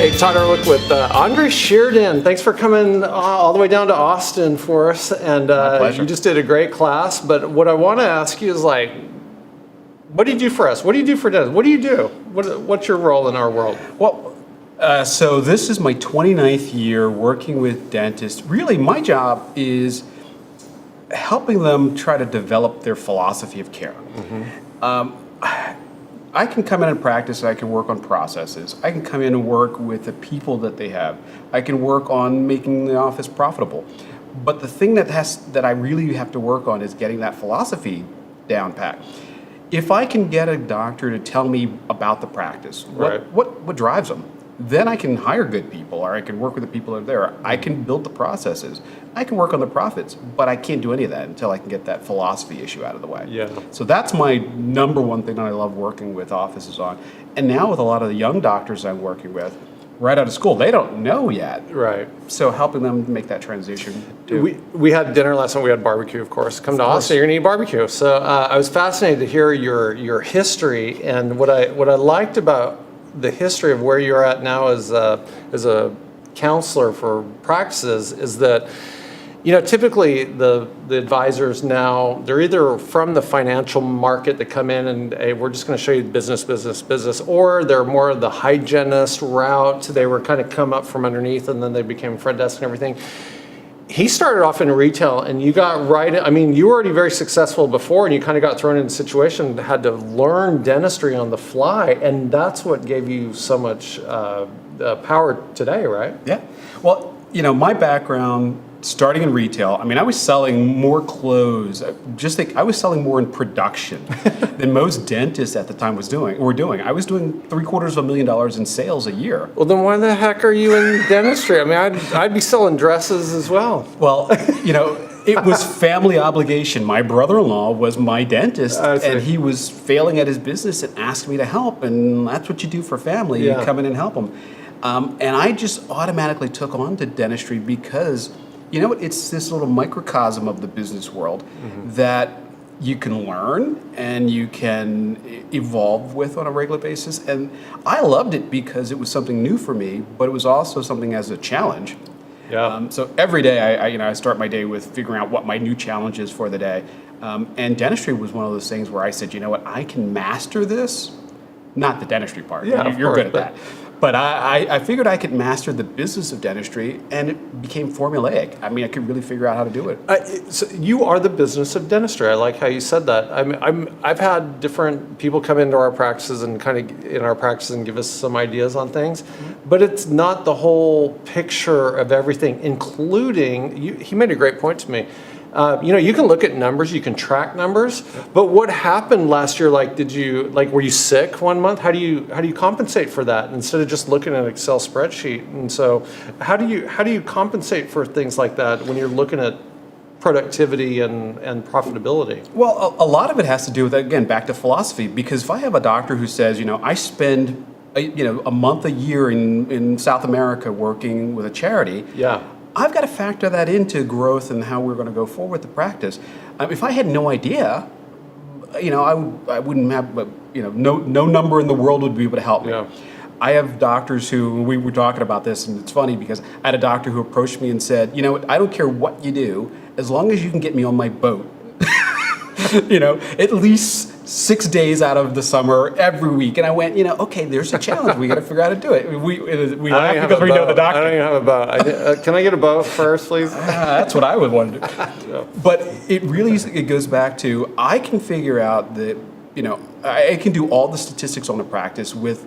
Hey, Todd Ehrlich with Andre Shirdan. Thanks for coming all the way down to Austin for us. And My pleasure. you just did a great class. But what I want to ask you is like, what do you do for us? What do you do for dentists? What do you do? What's your role in our world? Well, so this is my 29th year working with dentists. Really, my job is helping them try to develop their philosophy of care. I can come in and practice, and I can work on processes. I can come in and work with the people that they have. I can work on making the office profitable. But the thing that I really have to work on is getting that philosophy down pat. If I can get a doctor to tell me about the practice, what drives them, then I can hire good people, or I can work with the people that are there. I can build the processes. I can work on the profits, but I can't do any of that until I can get that philosophy issue out of the way. Yeah. So that's my number one thing that I love working with offices on. And now with a lot of the young doctors I'm working with, right out of school, they don't know yet. Right. So helping them make that transition. We had dinner last night. We had barbecue, of course. Come to Austin, you're gonna eat barbecue. So I was fascinated to hear your history, and what I liked about the history of where you're at now as a counselor for practices is that, you know, typically the advisors now, they're either from the financial market that come in and, hey, we're just going to show you business, or they're more of the hygienist route. They were kind of come up from underneath and then they became front desk and everything. He started off in retail, and you got right. I mean, you were already very successful before, and you kind of got thrown in a situation, had to learn dentistry on the fly, and that's what gave you so much power today, right? Yeah. Well, you know, my background, starting in retail, I mean, I was selling more clothes. I was selling more in production than most dentists at the time were doing. I was doing $750,000 in sales a year. Well, then why the heck are you in dentistry? I mean, I'd be selling dresses as well. Well, you know, it was family obligation. My brother-in-law was my dentist, and he was failing at his business and asked me to help, and that's what you do for family. Yeah. You come in and help them. And I just automatically took on to dentistry because, you know, it's this little microcosm of the business world that you can learn and you can evolve with on a regular basis. And I loved it because it was something new for me, but it was also something as a challenge. Yeah. So every day I start my day with figuring out what my new challenge is for the day. And dentistry was one of those things where I said, you know what, I can master this. Not the dentistry part. Yeah, You're good at that. But I figured I could master the business of dentistry, and it became formulaic. I mean, I could really figure out how to do it. So you are the business of dentistry. I like how you said that. I've had different people come into our practices and give us some ideas on things, but it's not the whole picture of everything, including, he made a great point to me. You know, you can look at numbers, you can track numbers, but what happened last year? Were you sick one month? How do you compensate for that instead of just looking at an Excel spreadsheet? And so, how do you compensate for things like that when you're looking at productivity and profitability? Well, a lot of it has to do with, again, back to philosophy. Because if I have a doctor who says, you know, I spend a month a year in South America working with a charity. Yeah. I've got to factor that into growth and how we're going to go forward with the practice. If I had no idea, you know, I wouldn't have, no number in the world would be able to help me. Yeah. I have doctors who, we were talking about this, and it's funny because I had a doctor who approached me and said, you know, I don't care what you do, as long as you can get me on my boat. You know, at least 6 days out of the summer every week. And I went, you know, okay, there's a challenge. We got to figure out how to do it. We laugh because we know the doctor. I don't even have a boat. Can I get a boat first, please? That's what I would want to do. Yeah. But it goes back to, I can figure out that, you know, I can do all the statistics on the practice with,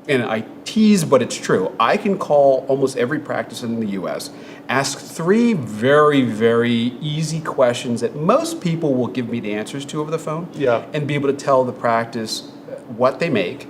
and I tease, but it's true. I can call almost every practice in the U.S., ask 3 very, very easy questions that most people will give me the answers to over the phone, and be able to tell the practice what they make,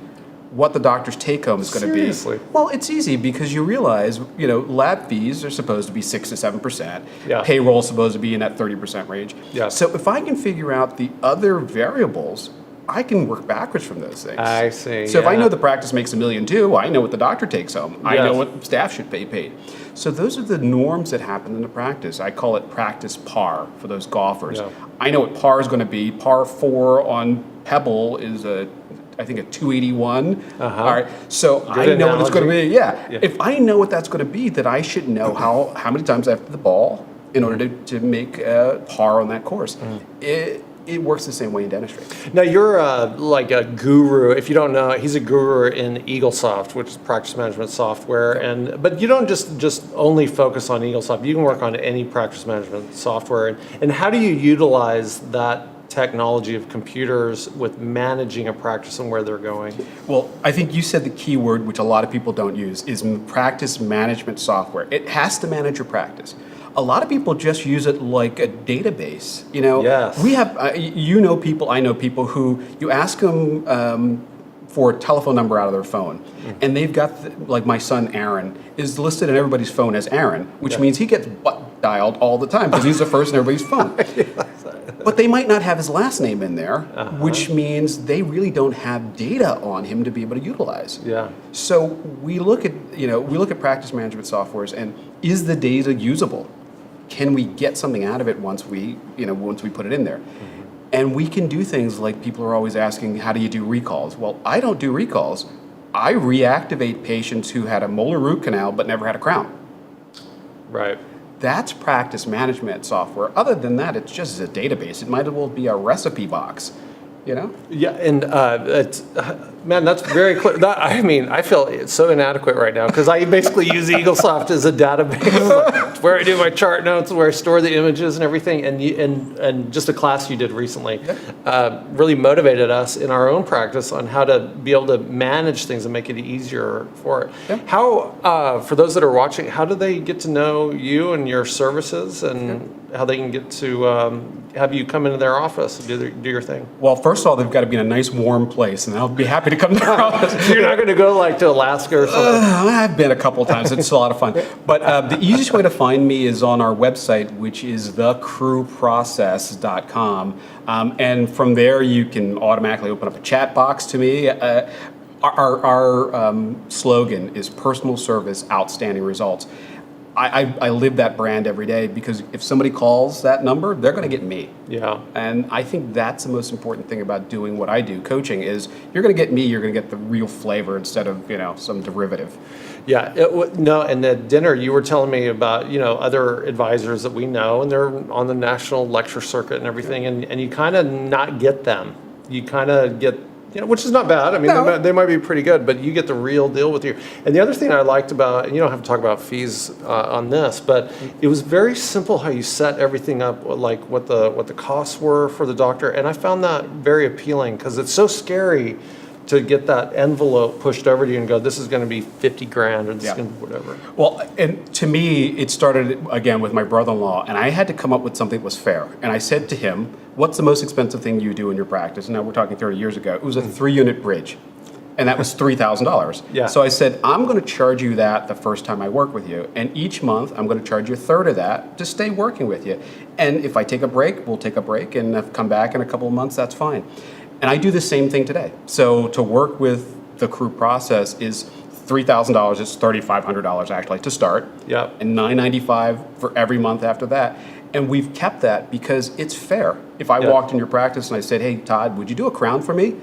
what the doctor's take-home is going to be. Seriously? Well, it's easy because you realize, you know, lab fees are supposed to be 6 to 7%. Yeah. Payroll is supposed to be in that 30% range. Yeah. So if I can figure out the other variables, I can work backwards from those things. I see. So if I know the practice makes $1 million too, I know what the doctor takes home. I know what staff should be paid. So those are the norms that happen in the practice. I call it practice par for those golfers. Yeah. I know what par is going to be. Par 4 on Pebble is a I think a 281. All right, so Good I know what it's going to analogy. be. Yeah. If I know what that's going to be, then I should know how many times I have to hit the ball in order to make par on that course. It works the same way in dentistry. Now you're like a guru. If you don't know, he's a guru in Eaglesoft, which is practice management software. But you don't just only focus on Eaglesoft. You can work on any practice management software. And how do you utilize that technology of computers with managing a practice and where they're going? Well, I think you said the key word, which a lot of people don't use, is practice management software. It has to manage your practice. A lot of people just use it like a database. Yes. We have, I know people who you ask them for a telephone number out of their phone, and they've got, like my son Aaron is listed in everybody's phone as Aaron, which means he gets butt dialed all the time because he's the first in everybody's phone. But they might not have his last name in there, which means they really don't have data on him to be able to utilize. Yeah. So we look at practice management softwares, and is the data usable? Can we get something out of it once we put it in there? And we can do things like people are always asking, how do you do recalls? Well, I don't do recalls. I reactivate patients who had a molar root canal but never had a crown. Right. That's practice management software. Other than that, it's just a database. It might as well be a recipe box, Yeah, and man, that's very clear. I feel it's so inadequate right now because I basically use Eaglesoft as a database, where I do my chart notes, where I store the images and everything. And just a class you did recently really motivated us in our own practice on how to be able to manage things and make it easier for it. Yep. How, for those that are watching, how do they get to know you and your services, and how they can get to have you come into their office and do your thing? Well, first of all, they've got to be in a nice warm place, and I'll be happy to come to their office. You're not going to go like to Alaska or something? I've been a couple of times. It's a lot of fun. But the easiest way to find me is on our website, which is thecrewprocess.com. And from there, you can automatically open up a chat box to me. Our slogan is personal service, outstanding results. I live that brand every day because if somebody calls that number, they're going to get me. Yeah. And I think that's the most important thing about doing what I do, coaching, is you're going to get me, you're going to get the real flavor instead of, some derivative. Yeah. No, and at dinner, you were telling me about, other advisors that we know, and they're on the national lecture circuit and everything, and you kind of not get them. You kind of get, which is not bad. I mean, No. they might be pretty good, but you get the real deal with you. And the other thing I liked about, and you don't have to talk about fees on this, but it was very simple how you set everything up, like what the costs were for the doctor. And I found that very appealing because it's so scary to get that envelope pushed over to you and go, this is going to be 50 grand or this is going to be whatever. Well, and to me, it started again with my brother-in-law, and I had to come up with something that was fair. And I said to him, what's the most expensive thing you do in your practice? And now we're talking 30 years ago. It was a 3-unit bridge, and that was $3,000. Yeah. So I said, I'm going to charge you that the first time I work with you, and each month I'm going to charge you a third of that to stay working with you. And if I take a break, we'll take a break, and if I come back in a couple of months, that's fine. And I do the same thing today. So to work with the crew process is $3,000. It's $3,500 actually to start. Yep. And $995 for every month after that. And we've kept that because it's fair. If I walked in your practice and I said, hey, Todd, would you do a crown for me?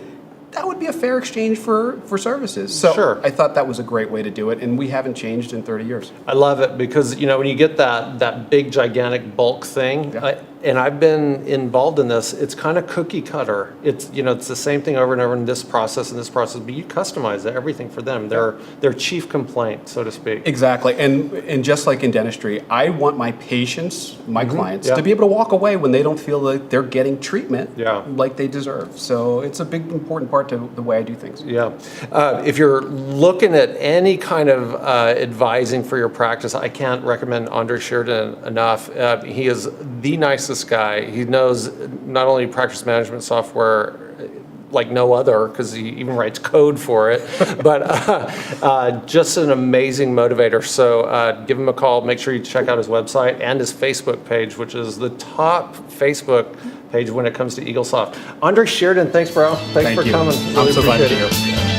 That would be a fair exchange for services. So Sure. I thought that was a great way to do it, and we haven't changed in 30 years. I love it because, when you get that big, gigantic bulk thing, and I've been involved in this, it's kind of cookie cutter. It's, it's the same thing over and over in this process and this process, but you customize everything for them. Their chief complaint, so to speak. Exactly. And just like in dentistry, I want my patients, my clients, to be able to walk away when they don't feel like they're getting treatment like they deserve. So it's a big, important part to the way I do things. Yeah. If you're looking at any kind of advising for your practice, I can't recommend Andre Shirdan enough. He is the nicest guy. He knows not only practice management software like no other, because he even writes code for it, but just an amazing motivator. So give him a call. Make sure you check out his website and his Facebook page, which is the top Facebook page when it comes to Eaglesoft. Andre Shirdan, thanks, bro. Thanks for coming. I'm so glad to be appreciate it. here.